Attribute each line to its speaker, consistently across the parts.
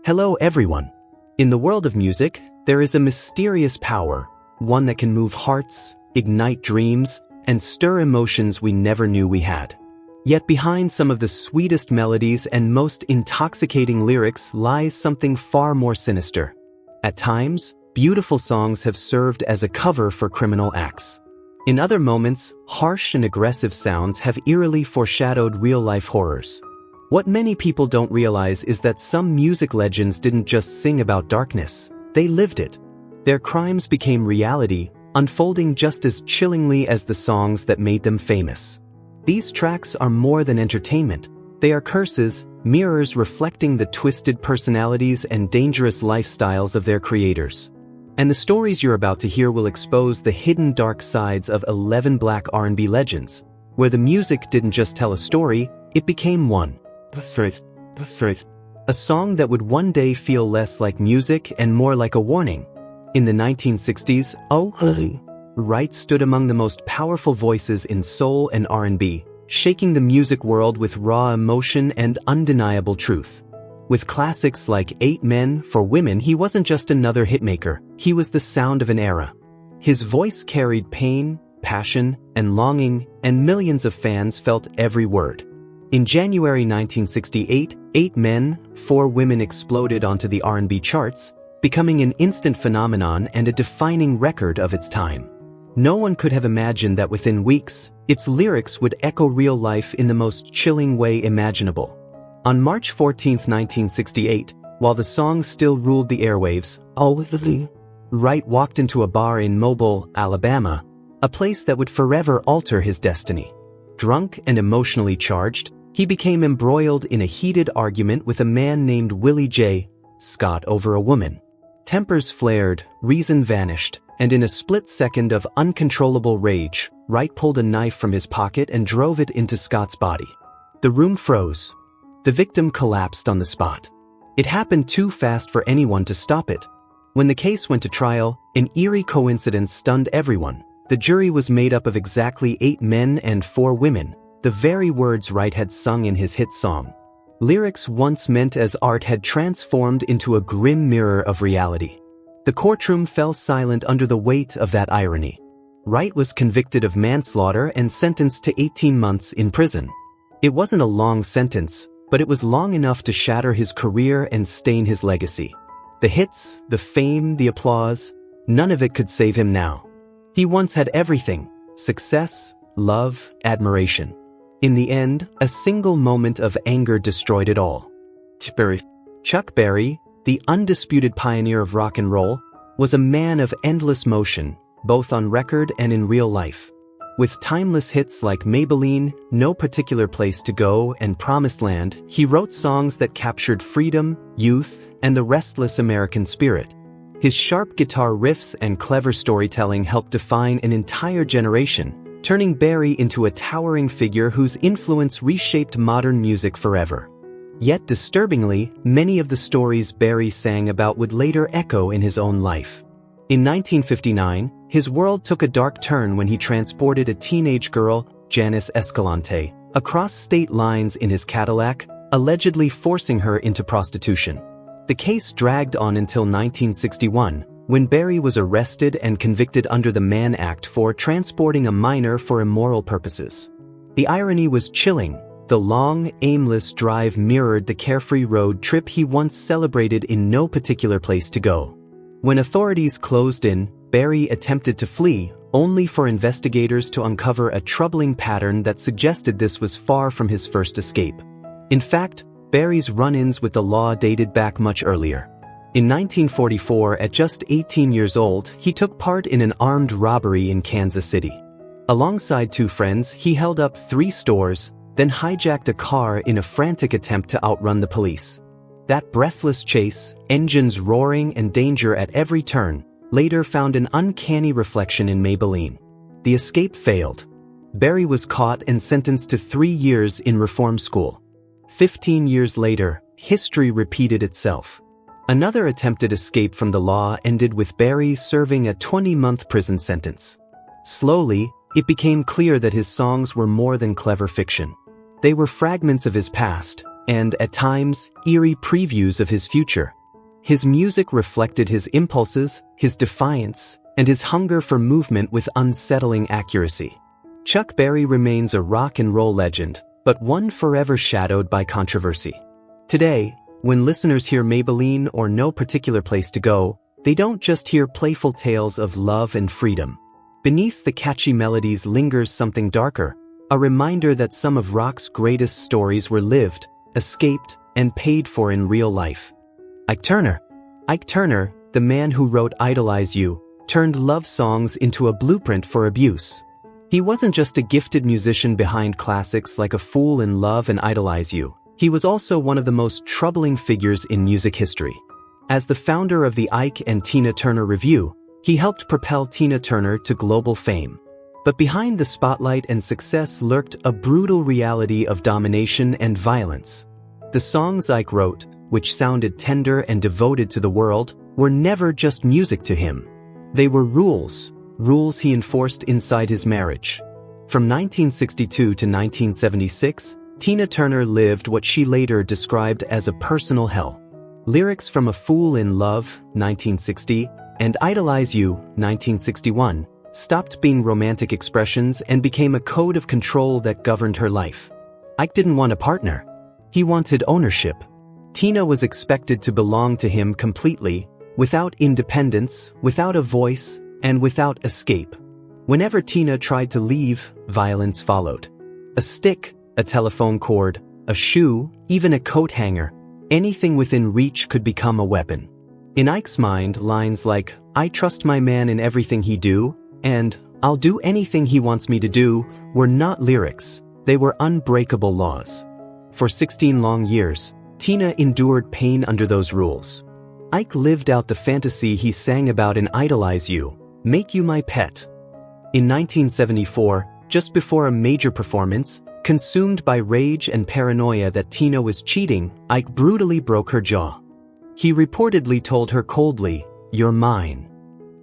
Speaker 1: Hello everyone. In the world of music, there is a mysterious power, one that can move hearts, ignite dreams, and stir emotions we never knew we had. Yet behind some of the sweetest melodies and most intoxicating lyrics lies something far more sinister. At times, beautiful songs have served as a cover for criminal acts. In other moments, harsh and aggressive sounds have eerily foreshadowed real-life horrors. What many people don't realize is that some music legends didn't just sing about darkness, they lived it. Their crimes became reality, unfolding just as chillingly as the songs that made them famous. These tracks are more than entertainment. They are curses, mirrors reflecting the twisted personalities and dangerous lifestyles of their creators. And the stories you're about to hear will expose the hidden dark sides of 11 Black R&B legends, where the music didn't just tell a story, it became one. A song that would one day feel less like music and more like a warning. In the 1960s, Wright stood among the most powerful voices in soul and R&B, shaking the music world with raw emotion and undeniable truth. With classics like 8 Men for Women, he wasn't just another hitmaker, he was the sound of an era. His voice carried pain, passion, and longing, and millions of fans felt every word. In January 1968, 8 Men for Women exploded onto the R&B charts, becoming an instant phenomenon and a defining record of its time. No one could have imagined that within weeks, its lyrics would echo real life in the most chilling way imaginable. On March 14, 1968, while the song still ruled the airwaves, Wright walked into a bar in Mobile, Alabama, a place that would forever alter his destiny. Drunk and emotionally charged, he became embroiled in a heated argument with a man named Willie J. Scott over a woman. Tempers flared, reason vanished, and in a split second of uncontrollable rage, Wright pulled a knife from his pocket and drove it into Scott's body. The room froze. The victim collapsed on the spot. It happened too fast for anyone to stop it. When the case went to trial, an eerie coincidence stunned everyone. The jury was made up of exactly 8 men and 4 women, the very words Wright had sung in his hit song. Lyrics once meant as art had transformed into a grim mirror of reality. The courtroom fell silent under the weight of that irony. Wright was convicted of manslaughter and sentenced to 18 months in prison. It wasn't a long sentence, but it was long enough to shatter his career and stain his legacy. The hits, the fame, the applause, none of it could save him now. He once had everything: success, love, admiration. In the end, a single moment of anger destroyed it all. Chuck Berry, the undisputed pioneer of rock and roll, was a man of endless motion, both on record and in real life. With timeless hits like Maybelline, No Particular Place to Go, and Promised Land, he wrote songs that captured freedom, youth, and the restless American spirit. His sharp guitar riffs and clever storytelling helped define an entire generation, turning Berry into a towering figure whose influence reshaped modern music forever. Yet disturbingly, many of the stories Berry sang about would later echo in his own life. In 1959, his world took a dark turn when he transported a teenage girl, Janice Escalante, across state lines in his Cadillac, allegedly forcing her into prostitution. The case dragged on until 1961, when Berry was arrested and convicted under the Mann Act for transporting a minor for immoral purposes. The irony was chilling. The long, aimless drive mirrored the carefree road trip he once celebrated in No Particular Place to Go. When authorities closed in, Berry attempted to flee, only for investigators to uncover a troubling pattern that suggested this was far from his first escape. In fact, Berry's run-ins with the law dated back much earlier. In 1944, at just 18 years old, he took part in an armed robbery in Kansas City. Alongside 2 friends, he held up 3 stores, then hijacked a car in a frantic attempt to outrun the police. That breathless chase, engines roaring and danger at every turn, later found an uncanny reflection in Maybelline. The escape failed. Berry was caught and sentenced to 3 years in reform school. 15 years later, history repeated itself. Another attempted escape from the law ended with Berry serving a 20-month prison sentence. Slowly, it became clear that his songs were more than clever fiction. They were fragments of his past, and, at times, eerie previews of his future. His music reflected his impulses, his defiance, and his hunger for movement with unsettling accuracy. Chuck Berry remains a rock and roll legend, but one forever shadowed by controversy. Today, when listeners hear Maybelline or No Particular Place to Go, they don't just hear playful tales of love and freedom. Beneath the catchy melodies lingers something darker, a reminder that some of rock's greatest stories were lived, escaped, and paid for in real life. Ike Turner. Ike Turner, the man who wrote Idolize You, turned love songs into a blueprint for abuse. He wasn't just a gifted musician behind classics like A Fool in Love and Idolize You. He was also one of the most troubling figures in music history. As the founder of the Ike and Tina Turner Revue, he helped propel Tina Turner to global fame. But behind the spotlight and success lurked a brutal reality of domination and violence. The songs Ike wrote, which sounded tender and devoted to the world, were never just music to him. They were rules he enforced inside his marriage. From 1962 to 1976, Tina Turner lived what she later described as a personal hell. Lyrics from A Fool in Love, 1960, and Idolize You, 1961, stopped being romantic expressions and became a code of control that governed her life. Ike didn't want a partner. He wanted ownership. Tina was expected to belong to him completely, without independence, without a voice, and without escape. Whenever Tina tried to leave, violence followed. A stick, a telephone cord, a shoe, even a coat hanger, anything within reach could become a weapon. In Ike's mind, lines like, "I trust my man in everything he do," and "I'll do anything he wants me to do," were not lyrics, they were unbreakable laws. For 16 long years, Tina endured pain under those rules. Ike lived out the fantasy he sang about in Idolize You, "Make You My Pet." In 1974, just before a major performance, consumed by rage and paranoia that Tina was cheating, Ike brutally broke her jaw. He reportedly told her coldly, "You're mine."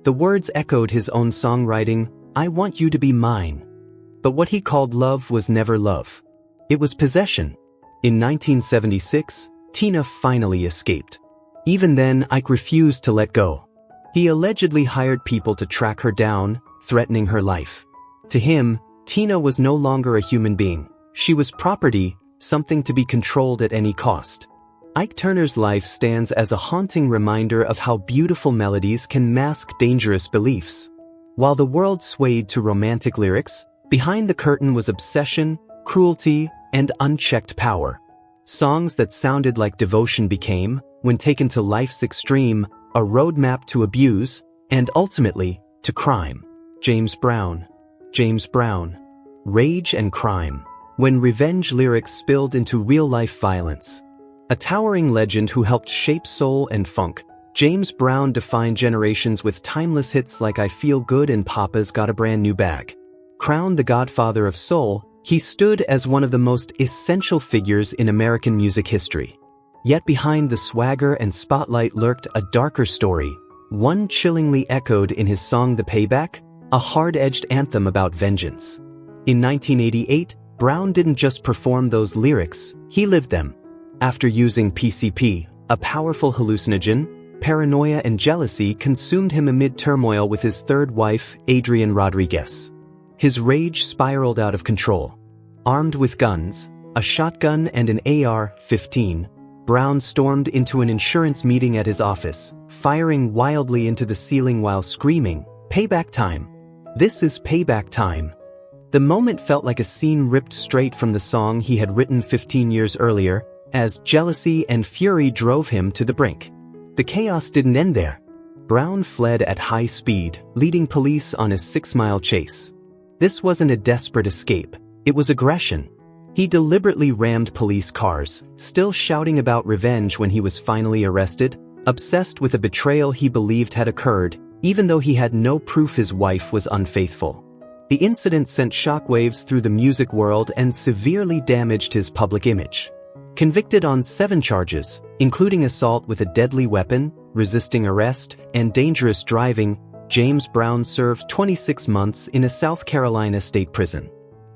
Speaker 1: The words echoed his own songwriting, "I want you to be mine." But what he called love was never love. It was possession. In 1976, Tina finally escaped. Even then, Ike refused to let go. He allegedly hired people to track her down, threatening her life. To him, Tina was no longer a human being. She was property, something to be controlled at any cost. Ike Turner's life stands as a haunting reminder of how beautiful melodies can mask dangerous beliefs. While the world swayed to romantic lyrics, behind the curtain was obsession, cruelty, and unchecked power. Songs that sounded like devotion became, when taken to life's extreme, a roadmap to abuse, and ultimately, to crime. James Brown. James Brown. Rage and crime. When revenge lyrics spilled into real-life violence. A towering legend who helped shape soul and funk, James Brown defined generations with timeless hits like I Feel Good and Papa's Got a Brand New Bag. Crowned the godfather of soul, he stood as one of the most essential figures in American music history. Yet behind the swagger and spotlight lurked a darker story, one chillingly echoed in his song The Payback, a hard-edged anthem about vengeance. In 1988, Brown didn't just perform those lyrics, he lived them. After using PCP, a powerful hallucinogen, paranoia and jealousy consumed him amid turmoil with his third wife, Adrienne Rodriguez. His rage spiraled out of control. Armed with guns, a shotgun and an AR-15, Brown stormed into an insurance meeting at his office, firing wildly into the ceiling while screaming, "Payback time! This is payback time!" The moment felt like a scene ripped straight from the song he had written 15 years earlier, as jealousy and fury drove him to the brink. The chaos didn't end there. Brown fled at high speed, leading police on a 6-mile chase. This wasn't a desperate escape, it was aggression. He deliberately rammed police cars, still shouting about revenge when he was finally arrested, obsessed with a betrayal he believed had occurred, even though he had no proof his wife was unfaithful. The incident sent shockwaves through the music world and severely damaged his public image. Convicted on 7 charges, including assault with a deadly weapon, resisting arrest, and dangerous driving, James Brown served 26 months in a South Carolina state prison.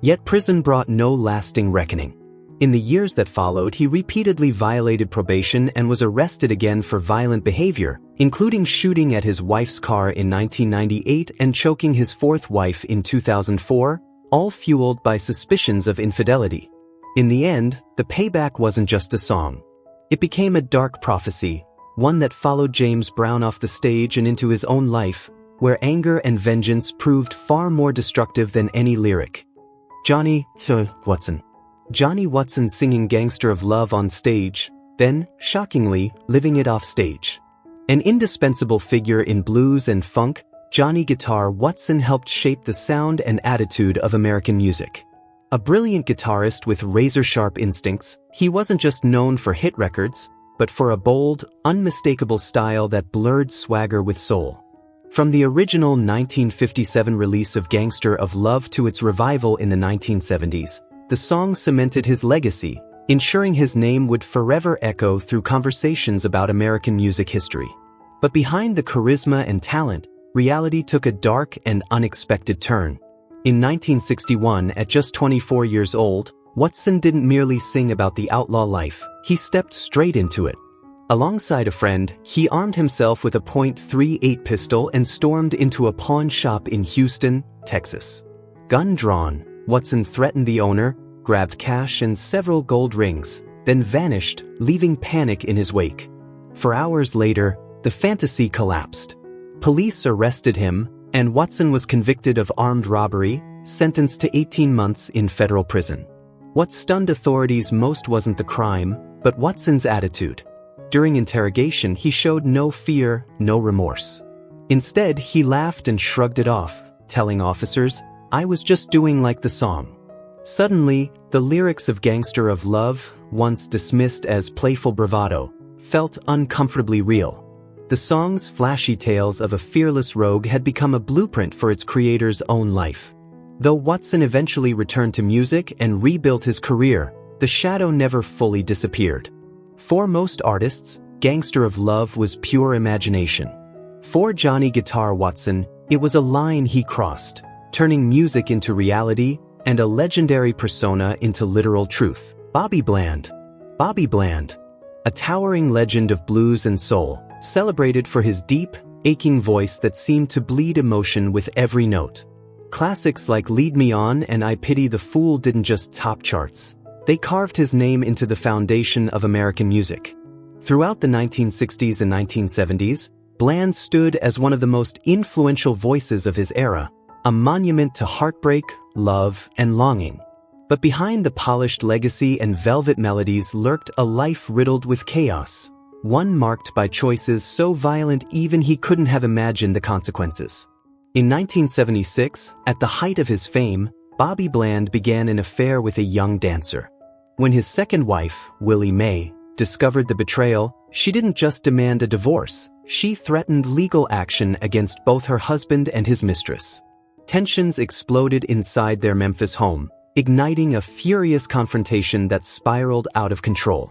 Speaker 1: Yet prison brought no lasting reckoning. In the years that followed, he repeatedly violated probation and was arrested again for violent behavior, including shooting at his wife's car in 1998 and choking his fourth wife in 2004, all fueled by suspicions of infidelity. In the end, the payback wasn't just a song. It became a dark prophecy, one that followed James Brown off the stage and into his own life, where anger and vengeance proved far more destructive than any lyric. Johnny Watson. Johnny Watson singing Gangster of Love on stage, then, shockingly, living it off stage. An indispensable figure in blues and funk, Johnny Guitar Watson helped shape the sound and attitude of American music. A brilliant guitarist with razor-sharp instincts, he wasn't just known for hit records, but for a bold, unmistakable style that blurred swagger with soul. From the original 1957 release of Gangster of Love to its revival in the 1970s, the song cemented his legacy, ensuring his name would forever echo through conversations about American music history. But behind the charisma and talent, reality took a dark and unexpected turn. In 1961, at just 24 years old, Watson didn't merely sing about the outlaw life, he stepped straight into it. Alongside a friend, he armed himself with a .38 pistol and stormed into a pawn shop in Houston, Texas. Gun drawn, Watson threatened the owner, grabbed cash and several gold rings, then vanished, leaving panic in his wake. 4 hours later, the fantasy collapsed. Police arrested him, and Watson was convicted of armed robbery, sentenced to 18 months in federal prison. What stunned authorities most wasn't the crime, but Watson's attitude. During interrogation, he showed no fear, no remorse. Instead, he laughed and shrugged it off, telling officers, "I was just doing like the song." Suddenly, the lyrics of Gangster of Love, once dismissed as playful bravado, felt uncomfortably real. The song's flashy tales of a fearless rogue had become a blueprint for its creator's own life. Though Watson eventually returned to music and rebuilt his career, the shadow never fully disappeared. For most artists, Gangster of Love was pure imagination. For Johnny Guitar Watson, it was a line he crossed, turning music into reality and a legendary persona into literal truth. Bobby Bland. Bobby Bland, a towering legend of blues and soul, celebrated for his deep, aching voice that seemed to bleed emotion with every note. Classics like Lead Me On and I Pity the Fool didn't just top charts. They carved his name into the foundation of American music. Throughout the 1960s and 1970s, Bland stood as one of the most influential voices of his era, a monument to heartbreak, love, and longing. But behind the polished legacy and velvet melodies lurked a life riddled with chaos, one marked by choices so violent even he couldn't have imagined the consequences. In 1976, at the height of his fame, Bobby Bland began an affair with a young dancer. When his second wife, Willie Mae, discovered the betrayal, she didn't just demand a divorce, she threatened legal action against both her husband and his mistress. Tensions exploded inside their Memphis home, igniting a furious confrontation that spiraled out of control.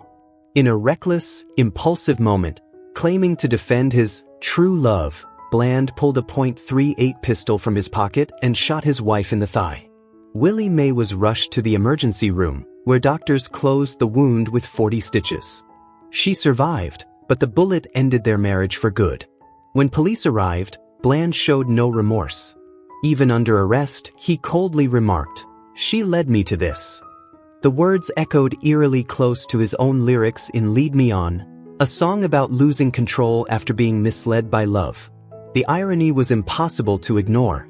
Speaker 1: In a reckless, impulsive moment, claiming to defend his true love, Bland pulled a .38 pistol from his pocket and shot his wife in the thigh. Willie Mae was rushed to the emergency room, where doctors closed the wound with 40 stitches. She survived, but the bullet ended their marriage for good. When police arrived, Bland showed no remorse. Even under arrest, he coldly remarked, "She led me to this." The words echoed eerily close to his own lyrics in Lead Me On, a song about losing control after being misled by love. The irony was impossible to ignore.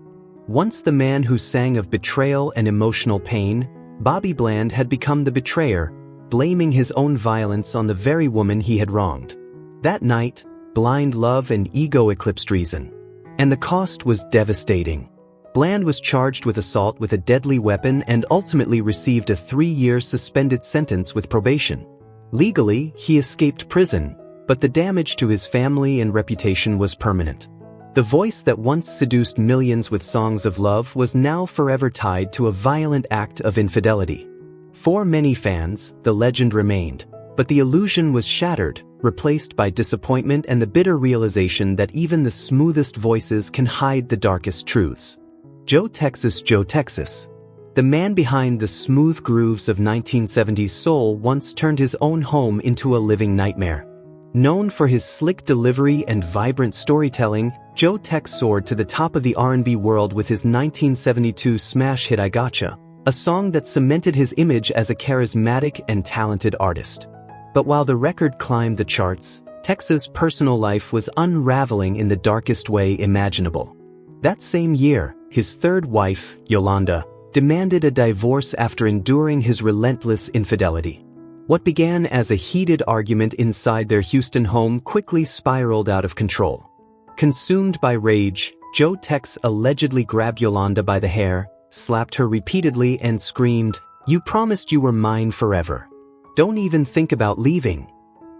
Speaker 1: Once the man who sang of betrayal and emotional pain, Bobby Bland had become the betrayer, blaming his own violence on the very woman he had wronged. That night, blind love and ego eclipsed reason. And the cost was devastating. Bland was charged with assault with a deadly weapon and ultimately received a 3-year suspended sentence with probation. Legally, he escaped prison, but the damage to his family and reputation was permanent. The voice that once seduced millions with songs of love was now forever tied to a violent act of infidelity. For many fans, the legend remained, but the illusion was shattered, replaced by disappointment and the bitter realization that even the smoothest voices can hide the darkest truths. Joe Texas. The man behind the smooth grooves of 1970s soul once turned his own home into a living nightmare. Known for his slick delivery and vibrant storytelling, Joe Tex soared to the top of the R&B world with his 1972 smash hit I Gotcha, a song that cemented his image as a charismatic and talented artist. But while the record climbed the charts, Tex's personal life was unraveling in the darkest way imaginable. That same year, his third wife, Yolanda, demanded a divorce after enduring his relentless infidelity. What began as a heated argument inside their Houston home quickly spiraled out of control. Consumed by rage, Joe Tex allegedly grabbed Yolanda by the hair, slapped her repeatedly and screamed, "You promised you were mine forever. Don't even think about leaving."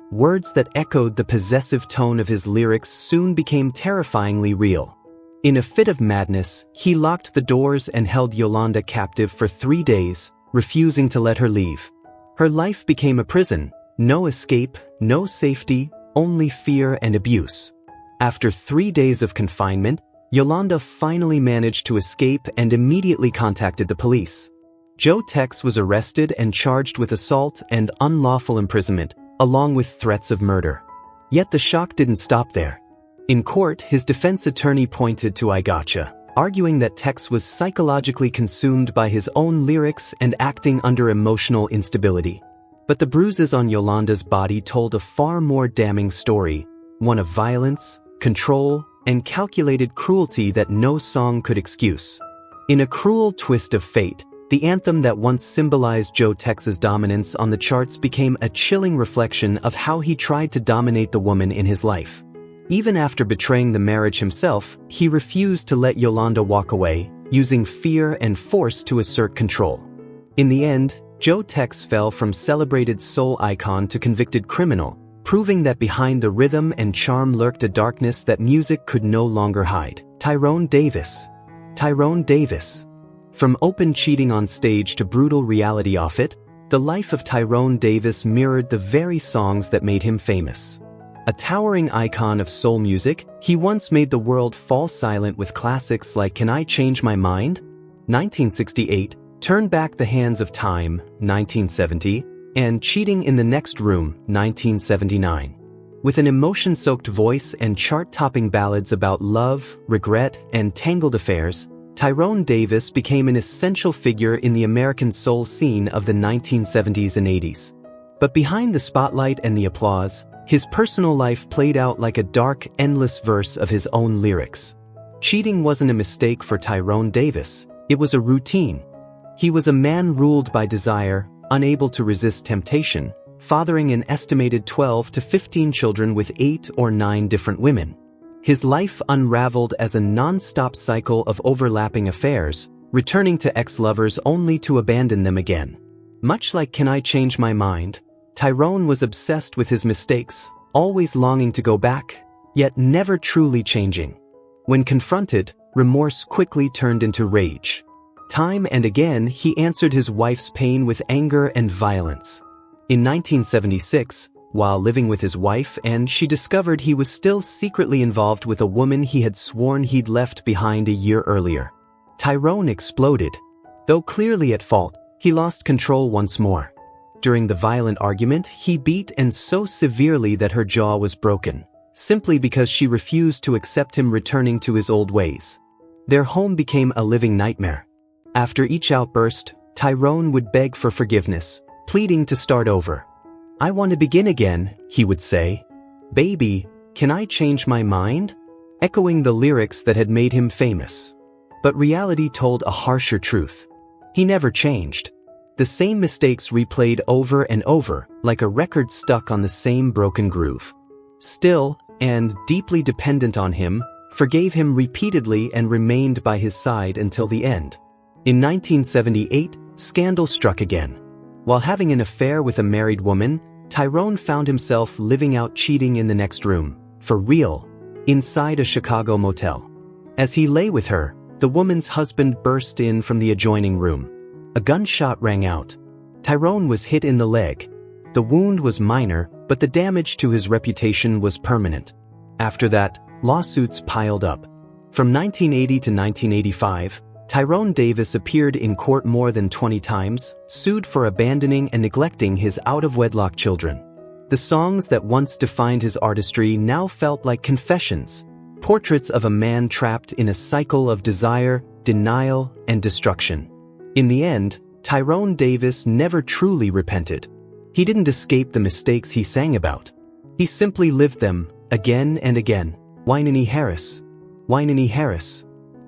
Speaker 1: Words that echoed the possessive tone of his lyrics soon became terrifyingly real. In a fit of madness, he locked the doors and held Yolanda captive for 3 days, refusing to let her leave. Her life became a prison, no escape, no safety, only fear and abuse. After 3 days of confinement, Yolanda finally managed to escape and immediately contacted the police. Joe Tex was arrested and charged with assault and unlawful imprisonment, along with threats of murder. Yet the shock didn't stop there. In court, his defense attorney pointed to I Gotcha, arguing that Tex was psychologically consumed by his own lyrics and acting under emotional instability. But the bruises on Yolanda's body told a far more damning story, one of violence, control, and calculated cruelty that no song could excuse. In a cruel twist of fate, the anthem that once symbolized Joe Tex's dominance on the charts became a chilling reflection of how he tried to dominate the woman in his life. Even after betraying the marriage himself, he refused to let Yolanda walk away, using fear and force to assert control. In the end, Joe Tex fell from celebrated soul icon to convicted criminal, proving that behind the rhythm and charm lurked a darkness that music could no longer hide. Tyrone Davis. Tyrone Davis. From open cheating on stage to brutal reality off it, the life of Tyrone Davis mirrored the very songs that made him famous. A towering icon of soul music, he once made the world fall silent with classics like Can I Change My Mind? 1968, Turn Back the Hands of Time, 1970, and Cheating in the Next Room, 1979. With an emotion-soaked voice and chart-topping ballads about love, regret, and tangled affairs, Tyrone Davis became an essential figure in the American soul scene of the 1970s and 80s. But behind the spotlight and the applause, his personal life played out like a dark, endless verse of his own lyrics. Cheating wasn't a mistake for Tyrone Davis, it was a routine. He was a man ruled by desire, unable to resist temptation, fathering an estimated 12 to 15 children with 8 or 9 different women. His life unraveled as a non-stop cycle of overlapping affairs, returning to ex-lovers only to abandon them again. Much like Can I Change My Mind, Tyrone was obsessed with his mistakes, always longing to go back, yet never truly changing. When confronted, remorse quickly turned into rage. Time and again, he answered his wife's pain with anger and violence. In 1976, while living with his wife and she discovered he was still secretly involved with a woman he had sworn he'd left behind a year earlier, Tyrone exploded. Though clearly at fault, he lost control once more. During the violent argument, he beat and so severely that her jaw was broken, simply because she refused to accept him returning to his old ways. Their home became a living nightmare. After each outburst, Tyrone would beg for forgiveness, pleading to start over. "I want to begin again," he would say. "Baby, can I change my mind?" Echoing the lyrics that had made him famous. But reality told a harsher truth. He never changed. The same mistakes replayed over and over, like a record stuck on the same broken groove. Still, and deeply dependent on him, forgave him repeatedly and remained by his side until the end. In 1978, scandal struck again. While having an affair with a married woman, Tyrone found himself living out cheating in the next room, for real, inside a Chicago motel. As he lay with her, the woman's husband burst in from the adjoining room. A gunshot rang out. Tyrone was hit in the leg. The wound was minor, but the damage to his reputation was permanent. After that, lawsuits piled up. From 1980 to 1985, Tyrone Davis appeared in court more than 20 times, sued for abandoning and neglecting his out-of-wedlock children. The songs that once defined his artistry now felt like confessions, portraits of a man trapped in a cycle of desire, denial, and destruction. In the end, Tyrone Davis never truly repented. He didn't escape the mistakes he sang about. He simply lived them, again and again. Wynonie Harris. Wynonie Harris.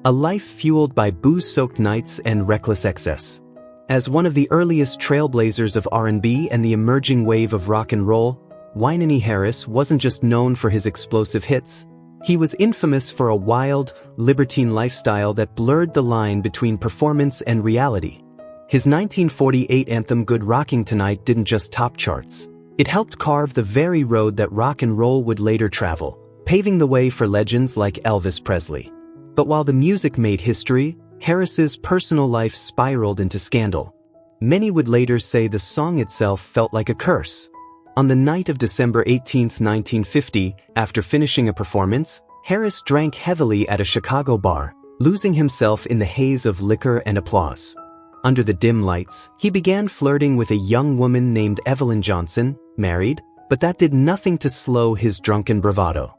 Speaker 1: A life fueled by booze-soaked nights and reckless excess. As one of the earliest trailblazers of R&B and the emerging wave of rock and roll, Wynonie Harris wasn't just known for his explosive hits. He was infamous for a wild, libertine lifestyle that blurred the line between performance and reality. His 1948 anthem Good Rocking Tonight didn't just top charts. It helped carve the very road that rock and roll would later travel, paving the way for legends like Elvis Presley. But while the music made history, Harris's personal life spiraled into scandal. Many would later say the song itself felt like a curse. On the night of December 18, 1950, after finishing a performance, Harris drank heavily at a Chicago bar, losing himself in the haze of liquor and applause. Under the dim lights, he began flirting with a young woman named Evelyn Johnson, married, but that did nothing to slow his drunken bravado.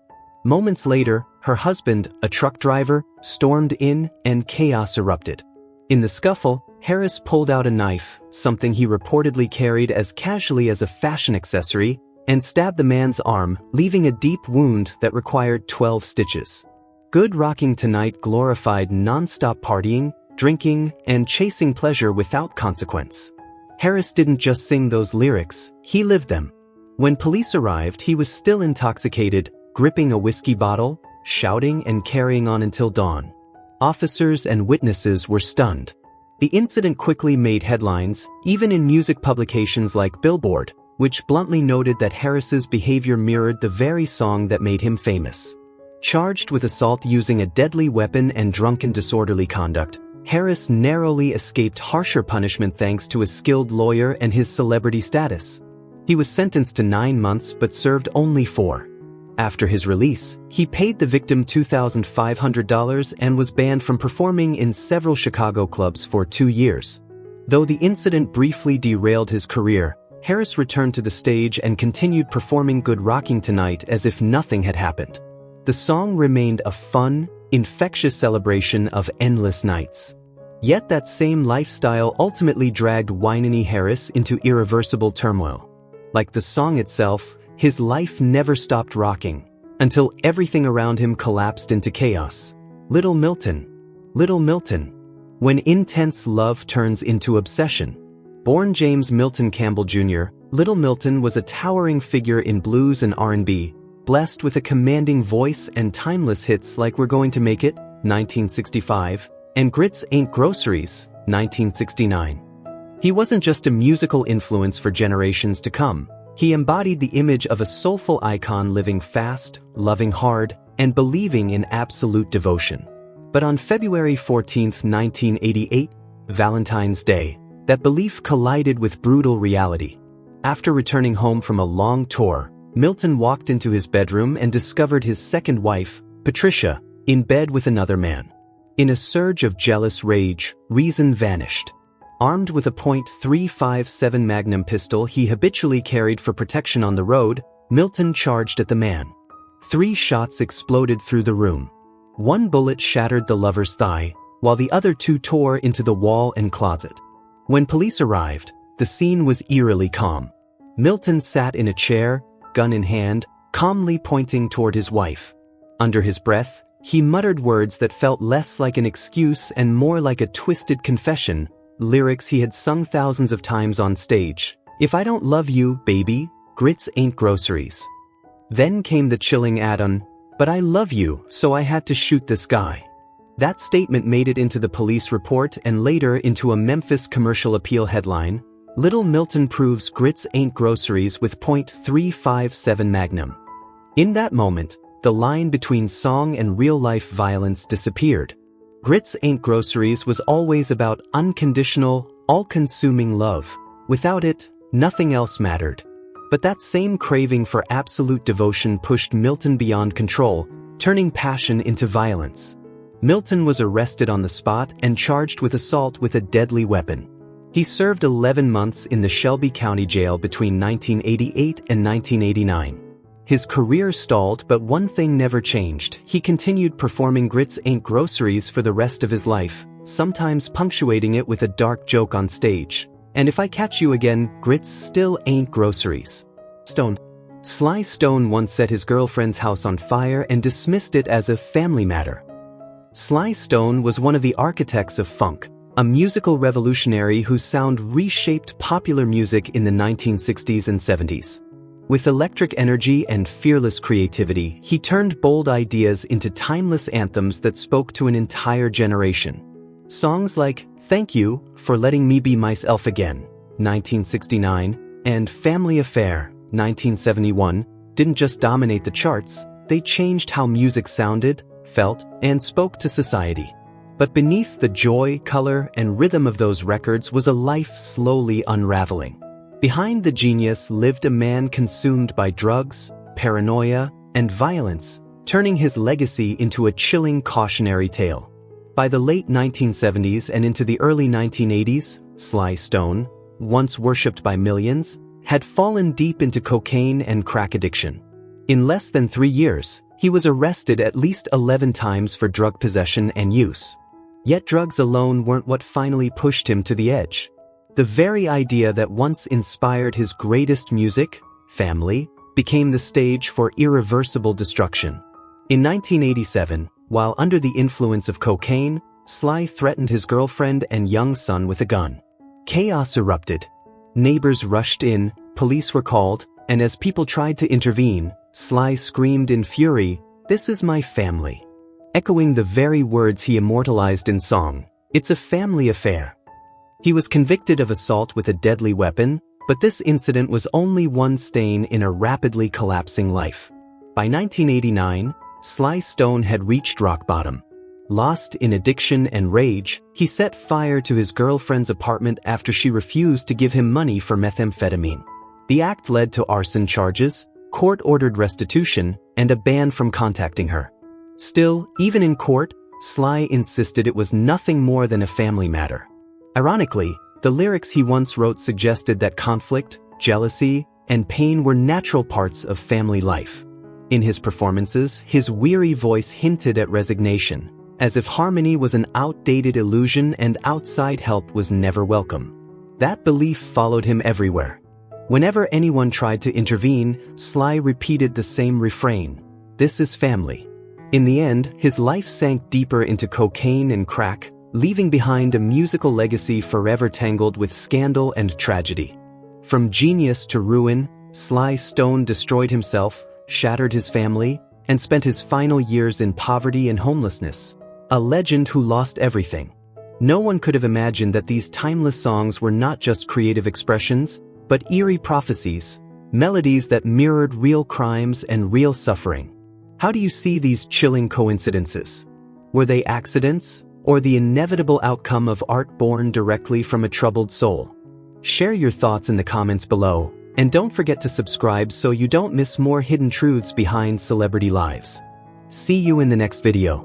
Speaker 1: Moments later, her husband, a truck driver, stormed in and chaos erupted. In the scuffle, Harris pulled out a knife, something he reportedly carried as casually as a fashion accessory, and stabbed the man's arm, leaving a deep wound that required 12 stitches. Good Rocking Tonight glorified non-stop partying, drinking, and chasing pleasure without consequence. Harris didn't just sing those lyrics, he lived them. When police arrived, he was still intoxicated, gripping a whiskey bottle, shouting and carrying on until dawn. Officers and witnesses were stunned. The incident quickly made headlines, even in music publications like Billboard, which bluntly noted that Harris's behavior mirrored the very song that made him famous. Charged with assault using a deadly weapon and drunken disorderly conduct, Harris narrowly escaped harsher punishment thanks to a skilled lawyer and his celebrity status. He was sentenced to 9 months but served only 4. After his release, he paid the victim $2,500 and was banned from performing in several Chicago clubs for 2 years. Though the incident briefly derailed his career, Harris returned to the stage and continued performing Good Rocking Tonight as if nothing had happened. The song remained a fun, infectious celebration of endless nights. Yet that same lifestyle ultimately dragged Wynonie Harris into irreversible turmoil. Like the song itself, his life never stopped rocking, until everything around him collapsed into chaos. Little Milton. Little Milton. When intense love turns into obsession. Born James Milton Campbell Jr., Little Milton was a towering figure in blues and R&B, blessed with a commanding voice and timeless hits like We're Going to Make It, 1965, and Grits Ain't Groceries, 1969. He wasn't just a musical influence for generations to come. He embodied the image of a soulful icon living fast, loving hard, and believing in absolute devotion. But on February 14, 1988, Valentine's Day, that belief collided with brutal reality. After returning home from a long tour, Milton walked into his bedroom and discovered his second wife, Patricia, in bed with another man. In a surge of jealous rage, reason vanished. Armed with a .357 Magnum pistol he habitually carried for protection on the road, Milton charged at the man. 3 shots exploded through the room. 1 bullet shattered the lover's thigh, while the other 2 tore into the wall and closet. When police arrived, the scene was eerily calm. Milton sat in a chair, gun in hand, calmly pointing toward his wife. Under his breath, he muttered words that felt less like an excuse and more like a twisted confession, lyrics he had sung thousands of times on stage. If I don't love you, baby, grits ain't groceries. Then came the chilling add-on, but I love you, so I had to shoot this guy. That statement made it into the police report and later into a Memphis Commercial Appeal headline, Little Milton proves grits ain't groceries with .357 Magnum. In that moment, the line between song and real-life violence disappeared. Grits Ain't Groceries was always about unconditional, all-consuming love. Without it, nothing else mattered. But that same craving for absolute devotion pushed Milton beyond control, turning passion into violence. Milton was arrested on the spot and charged with assault with a deadly weapon. He served 11 months in the Shelby County Jail between 1988 and 1989. His career stalled, but one thing never changed. He continued performing Grits Ain't Groceries for the rest of his life, sometimes punctuating it with a dark joke on stage. And if I catch you again, grits still ain't groceries. Stone. Sly Stone once set his girlfriend's house on fire and dismissed it as a family matter. Sly Stone was one of the architects of funk, a musical revolutionary whose sound reshaped popular music in the 1960s and 70s. With electric energy and fearless creativity, he turned bold ideas into timeless anthems that spoke to an entire generation. Songs like Thank You for Letting Me Be Myself Again, 1969, and Family Affair, 1971, didn't just dominate the charts, they changed how music sounded, felt, and spoke to society. But beneath the joy, color, and rhythm of those records was a life slowly unraveling. Behind the genius lived a man consumed by drugs, paranoia, and violence, turning his legacy into a chilling cautionary tale. By the late 1970s and into the early 1980s, Sly Stone, once worshipped by millions, had fallen deep into cocaine and crack addiction. In less than 3 years, he was arrested at least 11 times for drug possession and use. Yet drugs alone weren't what finally pushed him to the edge. The very idea that once inspired his greatest music, family, became the stage for irreversible destruction. In 1987, while under the influence of cocaine, Sly threatened his girlfriend and young son with a gun. Chaos erupted. Neighbors rushed in, police were called, and as people tried to intervene, Sly screamed in fury, "This is my family," echoing the very words he immortalized in song, "It's a family affair." He was convicted of assault with a deadly weapon, but this incident was only one stain in a rapidly collapsing life. By 1989, Sly Stone had reached rock bottom. Lost in addiction and rage, he set fire to his girlfriend's apartment after she refused to give him money for methamphetamine. The act led to arson charges, court-ordered restitution, and a ban from contacting her. Still, even in court, Sly insisted it was nothing more than a family matter. Ironically, the lyrics he once wrote suggested that conflict, jealousy, and pain were natural parts of family life. In his performances, his weary voice hinted at resignation, as if harmony was an outdated illusion and outside help was never welcome. That belief followed him everywhere. Whenever anyone tried to intervene, Sly repeated the same refrain, "This is family." In the end, his life sank deeper into cocaine and crack, leaving behind a musical legacy forever tangled with scandal and tragedy. From genius to ruin, Sly Stone destroyed himself, shattered his family, and spent his final years in poverty and homelessness. A legend who lost everything. No one could have imagined that these timeless songs were not just creative expressions, but eerie prophecies, melodies that mirrored real crimes and real suffering. How do you see these chilling coincidences? Were they accidents, or the inevitable outcome of art born directly from a troubled soul? Share your thoughts in the comments below, and don't forget to subscribe so you don't miss more hidden truths behind celebrity lives. See you in the next video.